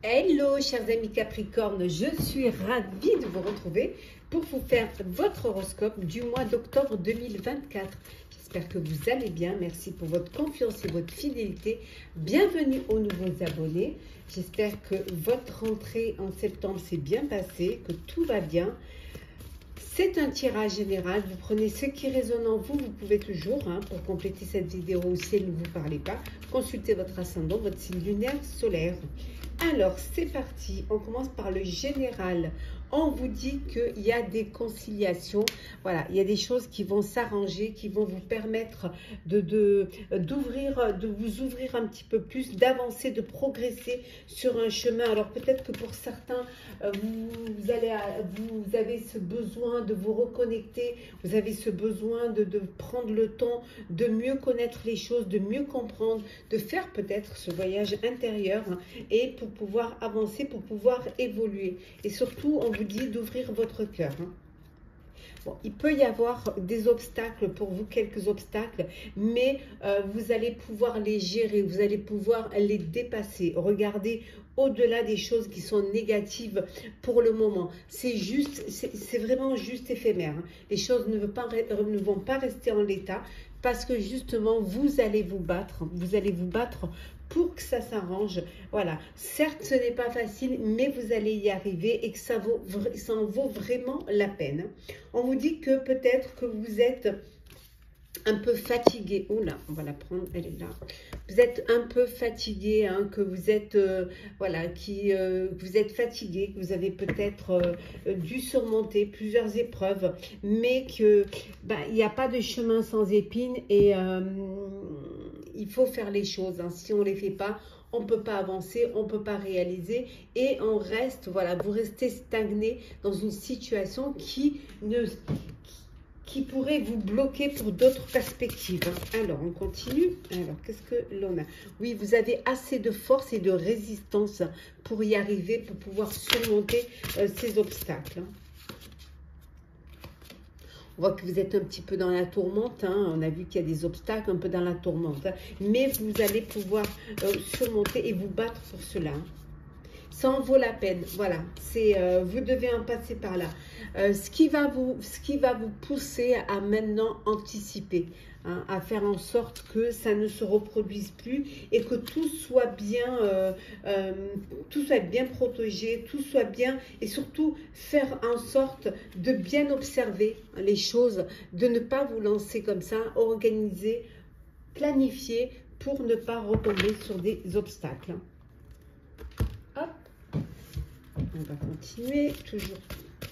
Hello chers amis Capricorne, je suis ravie de vous retrouver pour vous faire votre horoscope du mois d'octobre 2024. J'espère que vous allez bien, merci pour votre confiance et votre fidélité. Bienvenue aux nouveaux abonnés. J'espère que votre rentrée en septembre s'est bien passée, que tout va bien. C'est un tirage général, vous prenez ce qui résonne en vous, vous pouvez toujours, pour compléter cette vidéo ou si elle ne vous parlait pas, consulter votre ascendant, votre signe lunaire, solaire. Alors, c'est parti, on commence par le général. On vous dit qu'il y a des conciliations, voilà, il y a des choses qui vont s'arranger, qui vont vous permettre de vous ouvrir un petit peu plus, d'avancer, de progresser sur un chemin. Alors peut-être que pour certains, vous avez ce besoin de vous reconnecter, vous avez ce besoin de prendre le temps de mieux connaître les choses, de mieux comprendre, de faire peut-être ce voyage intérieur et pour pouvoir avancer, pour pouvoir évoluer. Et surtout, on vous dit d'ouvrir votre cœur. Bon, il peut y avoir des obstacles pour vous, quelques obstacles, mais vous allez pouvoir les gérer, vous allez pouvoir les dépasser. Regardez au-delà des choses qui sont négatives pour le moment. C'est juste, c'est vraiment juste éphémère. Les choses ne vont pas rester en l'état parce que justement, vous allez vous battre pour que ça s'arrange. Voilà, certes ce n'est pas facile, mais vous allez y arriver et que ça en vaut vraiment la peine. On vous dit que peut-être que vous êtes un peu fatigué. Oh là, on va la prendre, elle est là. Vous êtes un peu fatigué, que vous êtes que vous êtes fatigué, que vous avez peut-être dû surmonter plusieurs épreuves, mais que il n'y a pas de chemin sans épines et il faut faire les choses. Si on ne les fait pas, on ne peut pas avancer, on ne peut pas réaliser et on reste, voilà, vous restez stagné dans une situation qui pourrait vous bloquer pour d'autres perspectives. Alors, on continue. Alors, qu'est-ce que l'on a? Oui, vous avez assez de force et de résistance pour y arriver, pour pouvoir surmonter ces obstacles. On voit que vous êtes un petit peu dans la tourmente. On a vu qu'il y a des obstacles un peu dans la tourmente. Mais vous allez pouvoir surmonter et vous battre pour cela. Ça en vaut la peine. Voilà, vous devez en passer par là. Ce qui va vous pousser à maintenant anticiper, à faire en sorte que ça ne se reproduise plus et que tout soit bien protégé, tout soit bien et surtout faire en sorte de bien observer les choses, de ne pas vous lancer comme ça, organiser, planifier pour ne pas retomber sur des obstacles. Hop. On va continuer, toujours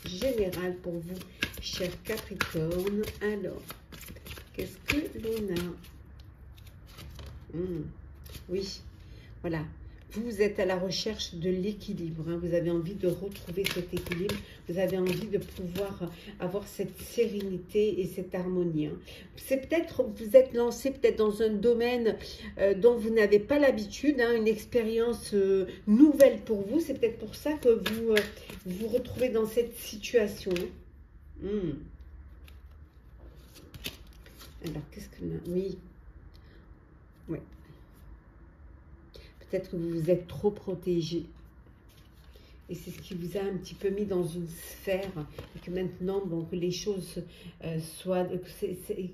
général pour vous, chers Capricorne. Alors, qu'est-ce que l'on a? Oui, voilà. Vous êtes à la recherche de l'équilibre. Vous avez envie de retrouver cet équilibre. Vous avez envie de pouvoir avoir cette sérénité et cette harmonie. C'est peut-être, vous êtes lancé peut-être dans un domaine dont vous n'avez pas l'habitude, une expérience nouvelle pour vous. C'est peut-être pour ça que vous vous retrouvez dans cette situation. Alors, qu'est-ce que l'on a? Oui. Oui. Peut-être que vous vous êtes trop protégé. Et c'est ce qui vous a un petit peu mis dans une sphère. Et que maintenant, bon, que les choses soient... il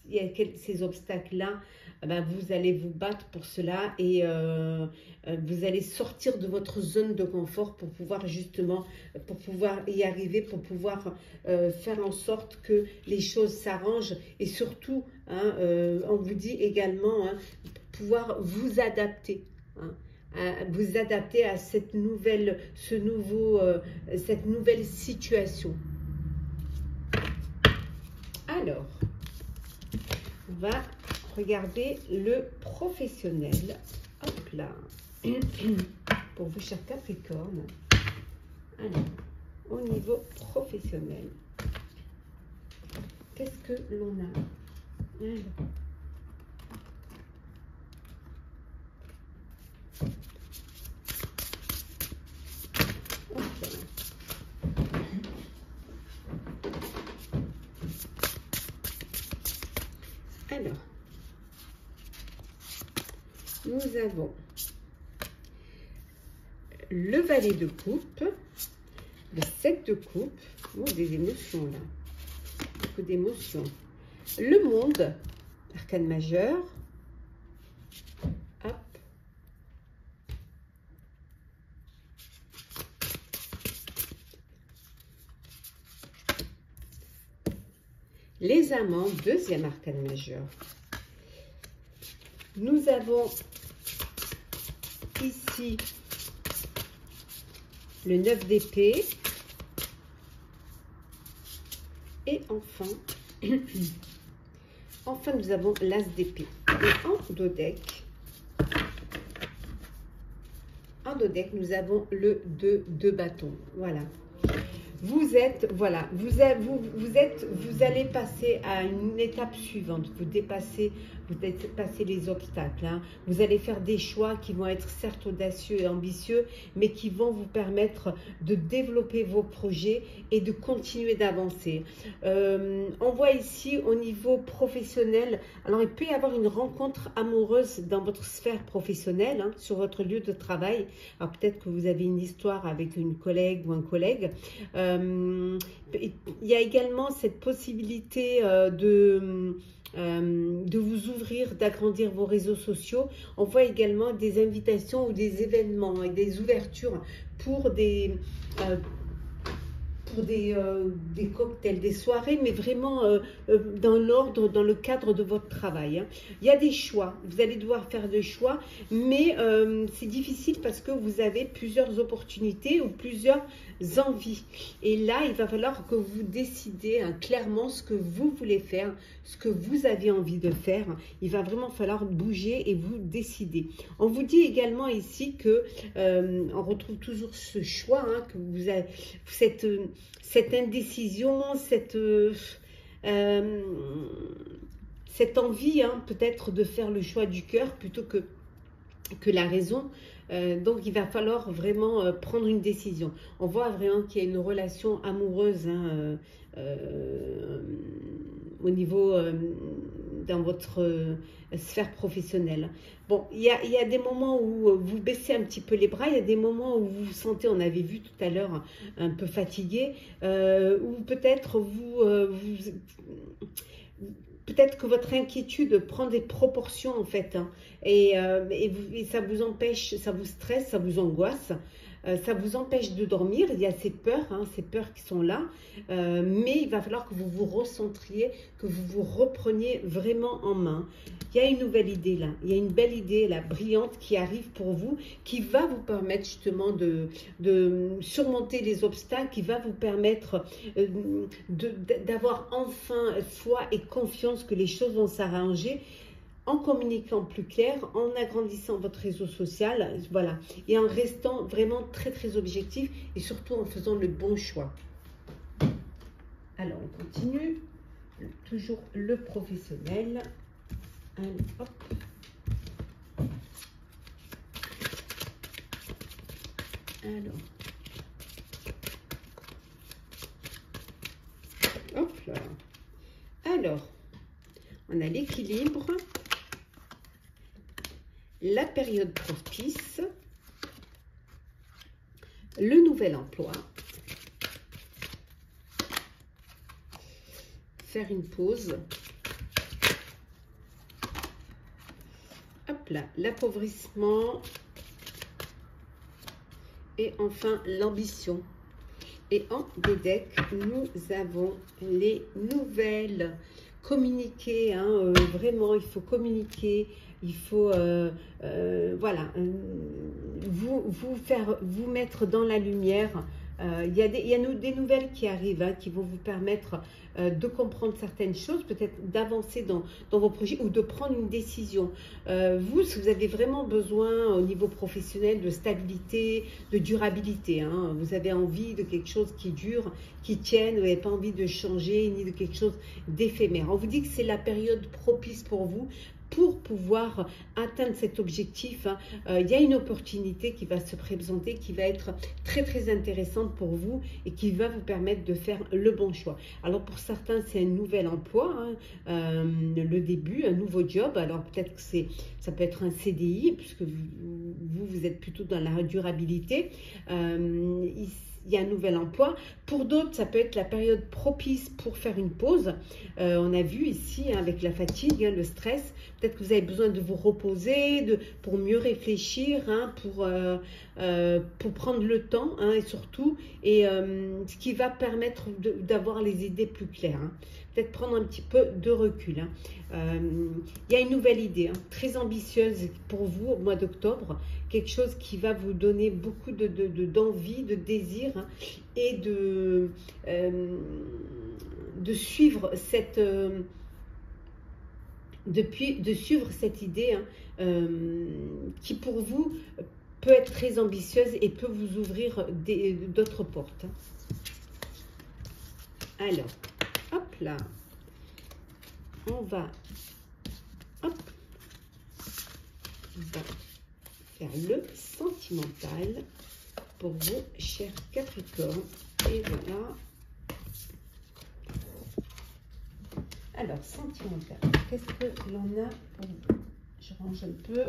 y a ces obstacles-là, vous allez vous battre pour cela. Et vous allez sortir de votre zone de confort pour pouvoir justement, pour pouvoir y arriver, pour pouvoir faire en sorte que les choses s'arrangent. Et surtout, on vous dit également... pouvoir vous adapter, vous adapter à cette nouvelle situation. Alors, on va regarder le professionnel. Hop là, pour vous, chers Capricorne. Alors, au niveau professionnel, qu'est-ce que l'on a? Alors, nous avons le valet de coupe, le 7 de coupe, oh, des émotions là, beaucoup d'émotions. Le monde, arcane majeur, hop. Les amants, deuxième arcane majeur. Nous avons ici le 9 d'épée. Et enfin, enfin nous avons l'as d'épée. Et en dos deck, nous avons le 2 de bâton. Voilà. Vous êtes, voilà, vous allez passer à une étape suivante. Vous dépassez les obstacles. Hein. Vous allez faire des choix qui vont être certes audacieux et ambitieux, mais qui vont vous permettre de développer vos projets et de continuer d'avancer. On voit ici au niveau professionnel, alors il peut y avoir une rencontre amoureuse dans votre sphère professionnelle, hein, sur votre lieu de travail. Alors peut-être que vous avez une histoire avec une collègue ou un collègue. Il y a également cette possibilité de vous ouvrir, d'agrandir vos réseaux sociaux. On voit également des invitations ou des événements et des ouvertures pour des cocktails, des soirées, mais vraiment dans l'ordre, dans le cadre de votre travail. Hein. Il y a des choix, vous allez devoir faire des choix, mais c'est difficile parce que vous avez plusieurs opportunités ou plusieurs envies. Et là, il va falloir que vous décidez hein, clairement ce que vous voulez faire, ce que vous avez envie de faire. Il va vraiment falloir bouger et vous décider. On vous dit également ici que on retrouve toujours ce choix, hein, que vous avez cette indécision, cette envie hein, peut-être de faire le choix du cœur plutôt que la raison. Donc il va falloir vraiment prendre une décision. On voit vraiment qu'il y a une relation amoureuse hein, au niveau dans votre sphère professionnelle. Bon, il y a des moments où vous baissez un petit peu les bras, il y a des moments où vous vous sentez, on avait vu tout à l'heure, un peu fatigué, ou peut-être peut-être que votre inquiétude prend des proportions en fait, hein, et ça vous empêche, ça vous stresse, ça vous angoisse, ça vous empêche de dormir. Il y a ces peurs qui sont là, mais il va falloir que vous vous recentriez, que vous vous repreniez vraiment en main. Il y a une nouvelle idée là, il y a une belle idée là, brillante qui arrive pour vous, qui va vous permettre justement de surmonter les obstacles, qui va vous permettre d'avoir enfin foi et confiance que les choses vont s'arranger, en communiquant plus clair, en agrandissant votre réseau social, voilà, et en restant vraiment très très objectif et surtout en faisant le bon choix. Alors on continue, toujours le professionnel. Allez, hop. Alors, hop là. Alors, on a l'équilibre, la période propice, le nouvel emploi, faire une pause, hop là, l'appauvrissement et enfin l'ambition. Et en deck, nous avons les nouvelles. Communiquer, hein, vraiment, il faut communiquer, il faut, voilà, vous mettre dans la lumière. Il y a des nouvelles qui arrivent, hein, qui vont vous permettre de comprendre certaines choses, peut-être d'avancer dans vos projets ou de prendre une décision. Si vous avez vraiment besoin au niveau professionnel de stabilité, de durabilité, hein, vous avez envie de quelque chose qui dure, qui tienne, vous n'avez pas envie de changer ni de quelque chose d'éphémère. On vous dit que c'est la période propice pour vous pour pouvoir atteindre cet objectif, hein, il y a une opportunité qui va se présenter, qui va être très très intéressante pour vous et qui va vous permettre de faire le bon choix. Alors pour certains, c'est un nouvel emploi, hein, le début, un nouveau job. Alors peut-être que ça peut être un CDI, puisque vous êtes plutôt dans la durabilité. Il y a un nouvel emploi. Pour d'autres, ça peut être la période propice pour faire une pause. On a vu ici, hein, avec la fatigue, hein, le stress, peut-être que vous avez besoin de vous reposer, pour mieux réfléchir, hein, pour prendre le temps, hein, et surtout, ce qui va permettre d'avoir les idées plus claires. Hein. Peut-être prendre un petit peu de recul. Hein. Il y a une nouvelle idée, hein, très ambitieuse pour vous au mois d'octobre, quelque chose qui va vous donner beaucoup d'envie, de désir, hein, et de suivre cette idée, hein, qui pour vous peut être très ambitieuse et peut vous ouvrir d'autres portes. Hein. Alors, hop là, on va faire le sentimental pour vous, chers Capricorne. Et voilà. Alors, sentimental, qu'est-ce que l'on a pour vous? Je range un peu.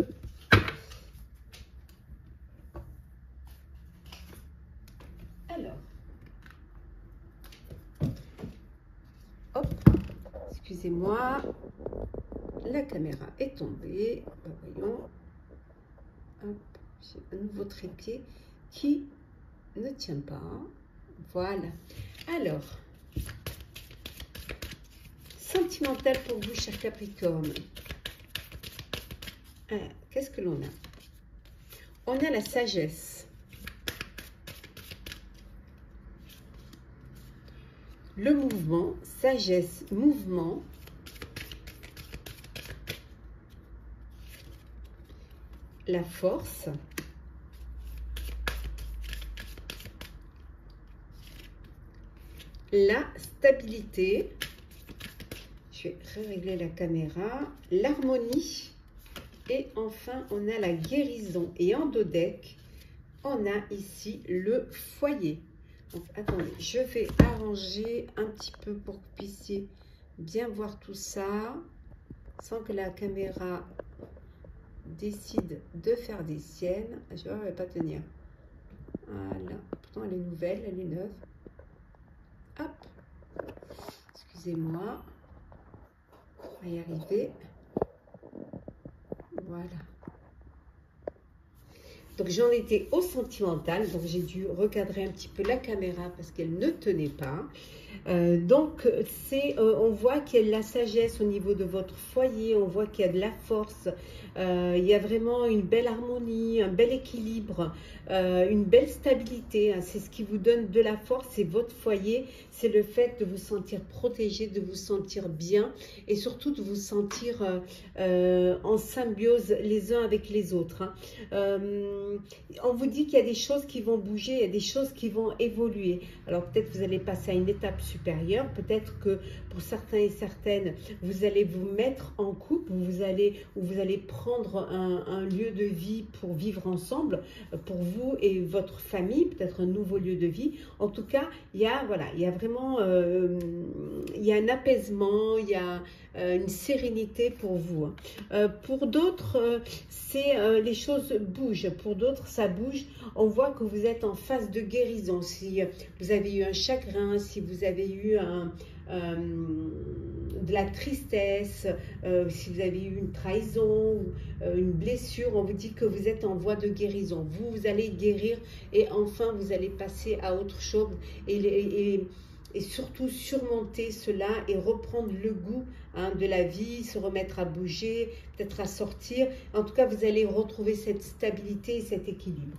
Alors, hop, excusez-moi, la caméra est tombée. Ben, voyons. Hop, j'ai un nouveau trépied qui ne tient pas. Voilà. Alors, sentimental pour vous, cher Capricorne. Qu'est-ce que l'on a? On a la sagesse. Le mouvement, sagesse, mouvement. La force. La stabilité. Je vais régler la caméra. L'harmonie. Et enfin, on a la guérison. Et en dos deck, on a ici le foyer. Donc, attendez, je vais arranger un petit peu pour que vous puissiez bien voir tout ça, sans que la caméra décide de faire des siennes. Je vois, elle ne va pas tenir. Voilà. Pourtant, elle est nouvelle, elle est neuve. Hop. Excusez-moi. On va y arriver. Voilà. Donc, j'en étais au sentimental. Donc, j'ai dû recadrer un petit peu la caméra parce qu'elle ne tenait pas. Donc, on voit qu'il y a de la sagesse au niveau de votre foyer. On voit qu'il y a de la force. Il y a vraiment une belle harmonie, un bel équilibre, une belle stabilité. Hein. C'est ce qui vous donne de la force, c'est votre foyer. C'est le fait de vous sentir protégé, de vous sentir bien et surtout de vous sentir en symbiose les uns avec les autres. Hein. On vous dit qu'il y a des choses qui vont bouger, il y a des choses qui vont évoluer. Alors peut-être vous allez passer à une étape supérieure, peut-être que pour certains et certaines, vous allez vous mettre en couple, vous allez prendre un lieu de vie pour vivre ensemble, pour vous et votre famille, peut-être un nouveau lieu de vie. En tout cas, il y a vraiment il y a un apaisement, il y a une sérénité pour vous. Pour d'autres, les choses bougent. Pour d'autres, ça bouge. On voit que vous êtes en phase de guérison. Si vous avez eu un chagrin, si vous avez eu de la tristesse, si vous avez eu une trahison ou une blessure, on vous dit que vous êtes en voie de guérison. Vous allez guérir et enfin vous allez passer à autre chose et surtout surmonter cela et reprendre le goût, hein, de la vie, se remettre à bouger, peut-être à sortir. En tout cas, vous allez retrouver cette stabilité et cet équilibre.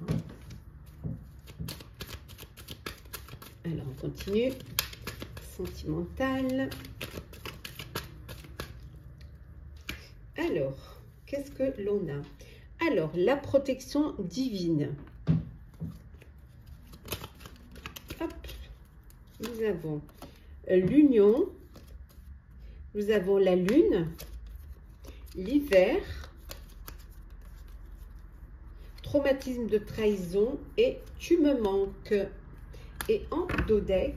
Alors, on continue. Sentimental. Alors, qu'est-ce que l'on a? Alors, la protection divine. Hop. Nous avons l'union. Nous avons la lune. l'hiver, traumatisme de trahison et tu me manques. Et en dos deck,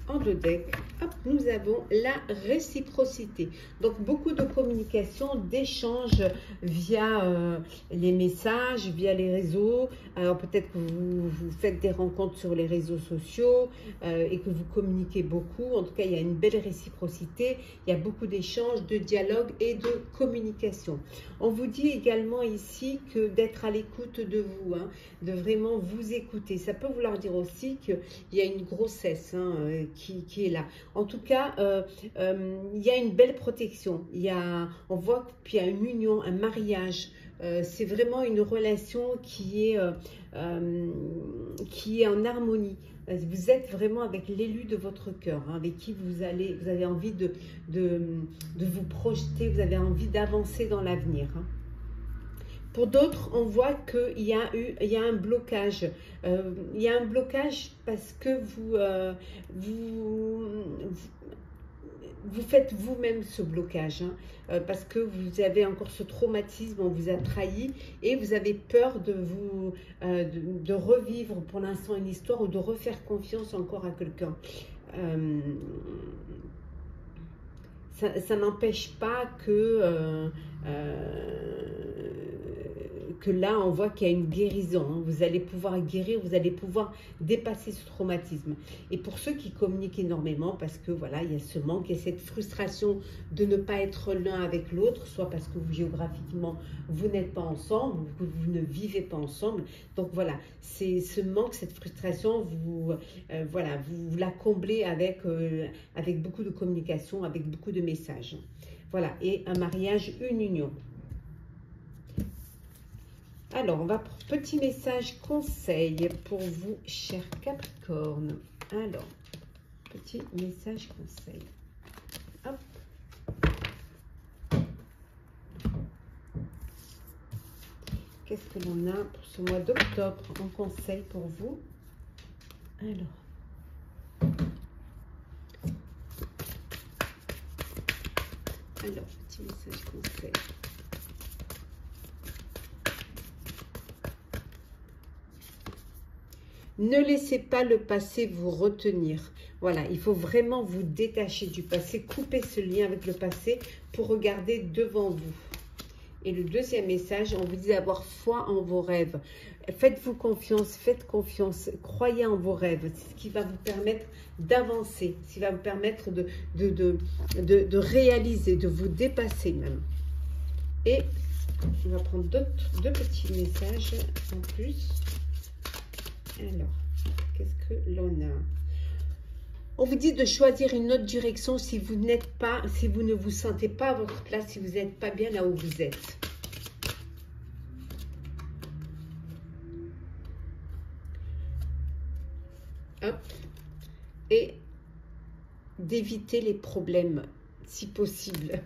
hop, nous avons la réciprocité. Donc, beaucoup de communication, d'échanges via les messages, via les réseaux. Alors, peut-être que vous faites des rencontres sur les réseaux sociaux et que vous communiquez beaucoup. En tout cas, il y a une belle réciprocité. Il y a beaucoup d'échanges, de dialogue et de communication. On vous dit également ici que d'être à l'écoute de vous, hein, de vraiment vous écouter. Ça peut vouloir dire aussi qu'il y a une grossesse qui est là. En tout cas, il y a une belle protection. On voit qu'il y a une union, un mariage. C'est vraiment une relation qui est en harmonie. Vous êtes vraiment avec l'élu de votre cœur, hein, avec qui vous avez envie de vous projeter, vous avez envie d'avancer dans l'avenir. Hein. Pour d'autres, on voit qu'il y a un blocage. Il y a un blocage parce que vous faites vous-même ce blocage, hein, parce que vous avez encore ce traumatisme, on vous a trahi et vous avez peur de revivre pour l'instant une histoire ou de refaire confiance encore à quelqu'un. Ça n'empêche pas que là, on voit qu'il y a une guérison. Hein. Vous allez pouvoir guérir, vous allez pouvoir dépasser ce traumatisme. Et pour ceux qui communiquent énormément, parce que voilà, il y a ce manque, il y a cette frustration de ne pas être l'un avec l'autre, soit parce que vous, géographiquement, vous n'êtes pas ensemble, ou que vous ne vivez pas ensemble. Donc voilà, c'est ce manque, cette frustration, vous la comblez avec beaucoup de communication, avec beaucoup de messages. Voilà, et un mariage, une union. Alors, on va pour petit message conseil pour vous, chers Capricorne. Alors, petit message conseil. Hop. Qu'est-ce que l'on a pour ce mois d'octobre en conseil pour vous? Alors, petit message conseil. Ne laissez pas le passé vous retenir. Voilà, il faut vraiment vous détacher du passé, couper ce lien avec le passé pour regarder devant vous. Et le deuxième message, on vous dit d'avoir foi en vos rêves. Faites-vous confiance, faites confiance, croyez en vos rêves. C'est ce qui va vous permettre d'avancer, ce qui va vous permettre de réaliser, de vous dépasser même. Et on va prendre deux petits messages en plus. Alors, qu'est-ce que l'on a? On vous dit de choisir une autre direction si vous ne vous sentez pas à votre place, si vous n'êtes pas bien là où vous êtes. Hop. Et d'éviter les problèmes, si possible.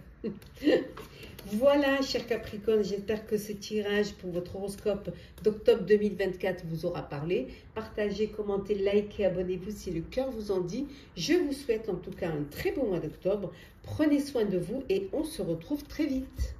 Voilà, chers Capricorne, j'espère que ce tirage pour votre horoscope d'octobre 2024 vous aura parlé. Partagez, commentez, likez, abonnez-vous si le cœur vous en dit. Je vous souhaite en tout cas un très bon mois d'octobre. Prenez soin de vous et on se retrouve très vite.